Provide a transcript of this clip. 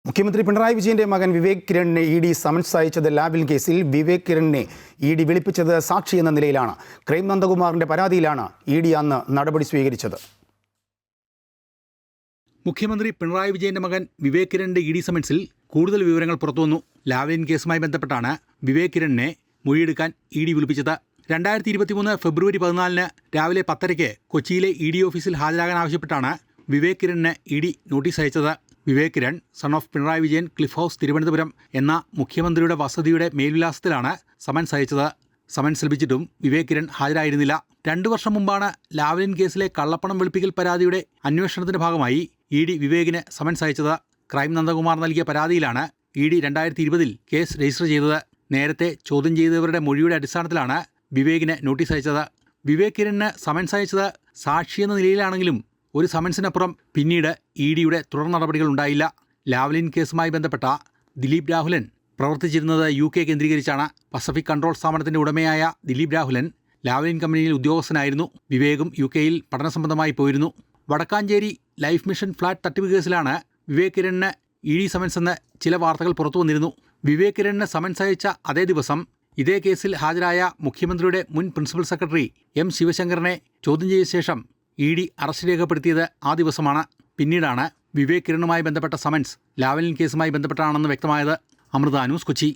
മുഖ്യമന്ത്രി പിണറായി വിജയന്റെ മകൻ വിവേക് കിരണിനെ ഇഡി സമൻസ് അയച്ചത് ലാവ്ലിൻ കേസിൽ വിവേക് കിരണിനെ ഇഡി വിളിപ്പിച്ചത് സാക്ഷി എന്ന നിലയിലാണ്. ക്രൈം നന്ദകുമാറിന്റെ പരാതിയിലാണ് ഇഡി അന്ന് നടപടി സ്വീകരിച്ചത്. മുഖ്യമന്ത്രി പിണറായി വിജയന്റെ മകൻ വിവേക് കിരണിന്റെ ഇഡി സമൻസിൽ കൂടുതൽ വിവരങ്ങൾ പുറത്തുവന്നു. ലാവ്ലിൻ കേസുമായി ബന്ധപ്പെട്ടാണ് വിവേക് കിരണിനെ മൊഴിയെടുക്കാൻ ഇഡി വിളിപ്പിച്ചത്. 2023 ഫെബ്രുവരി 14 രാവിലെ 10:00 കൊച്ചിയിലെ ഇഡി ഓഫീസിൽ ഹാജരാകാൻ ആവശ്യപ്പെട്ടാണ് വിവേക് കിരണിന് ഇഡി നോട്ടീസ് അയച്ചത്. Vivek Kiran son of Pinarayi Vijayan cliff house Thiruvananthapuram എന്ന മുഖ്യമന്ത്രിയുടെ വസതിയുടെ മേൽവിലാസത്തിലാണ് സമൻസ് അയച്ചത്. സമൻസ് ലഭിച്ചിട്ടും വിവേക് കിരൺ ഹാജരായിരുന്നില്ല. 2 വർഷം മുമ്പാണ് ലാവ്ലിൻ കേസിലെ കള്ളപ്പണം വെളുപ്പിക്കൽ പരാതിയുടെ അന്വേഷണത്തിന്റെ ഭാഗമായി ഇഡി വിവേകിന് സമൻസ് അയച്ചത്. ക്രൈം നന്ദകുമാർ നൽകിയ പരാതിയിലാണ് ഇഡി 2020 കേസ് രജിസ്റ്റർ ചെയ്തത്. നേരത്തെ ചോദ്യം ചെയ്തവരുടെ മൊഴിയുടെ അടിസ്ഥാനത്തിലാണ് വിവേകിന് നോട്ടീസ് അയച്ചത്. വിവേക് കിരണിന് സമൻസ് അയച്ചത് സാക്ഷി എന്ന നിലയിലാണെങ്കിലും ഒരു സമൻസിനപ്പുറം പിന്നീട് ഇഡിയുടെ തുടർ നടപടികൾ ഉണ്ടായില്ല. ലാവ്ലിൻ കേസുമായി ബന്ധപ്പെട്ട ദിലീപ് രാഹുലൻ പ്രവർത്തിച്ചിരുന്നത് UK കേന്ദ്രീകരിച്ചാണ്. പസഫിക് കൺട്രോൾ സ്ഥാപനത്തിന്റെ ഉടമയായ ദിലീപ് രാഹുലൻ ലാവ്ലിൻ കമ്പനിയിൽ ഉദ്യോഗസ്ഥനായിരുന്നു. വിവേകും UK-യിൽ പഠന സംബന്ധമായി പോയിരുന്നു. വടക്കാഞ്ചേരി ലൈഫ് മിഷൻ ഫ്ളാറ്റ് തട്ടിപ്പ് കേസിലാണ് വിവേക് കിരണിന് ഇഡി സമൻസ് എന്ന് ചില വാർത്തകൾ പുറത്തു വന്നിരുന്നു. വിവേക് കിരണിന് സമൻസ് അയച്ച അതേ ദിവസം ഇതേ കേസിൽ ഹാജരായ മുഖ്യമന്ത്രിയുടെ മുൻ പ്രിൻസിപ്പൽ സെക്രട്ടറി M ശിവശങ്കറിനെ ചോദ്യം ചെയ്ത ശേഷം ഇഡി അറസ്റ്റ് രേഖപ്പെടുത്തിയത് ആ ദിവസമാണ്. പിന്നീടാണ് വിവേക് കിരണുമായി ബന്ധപ്പെട്ട സമൻസ് ലാവ്ലിൻ കേസുമായി ബന്ധപ്പെട്ടാണെന്ന് വ്യക്തമായത്. അമൃത ന്യൂസ്, കൊച്ചി.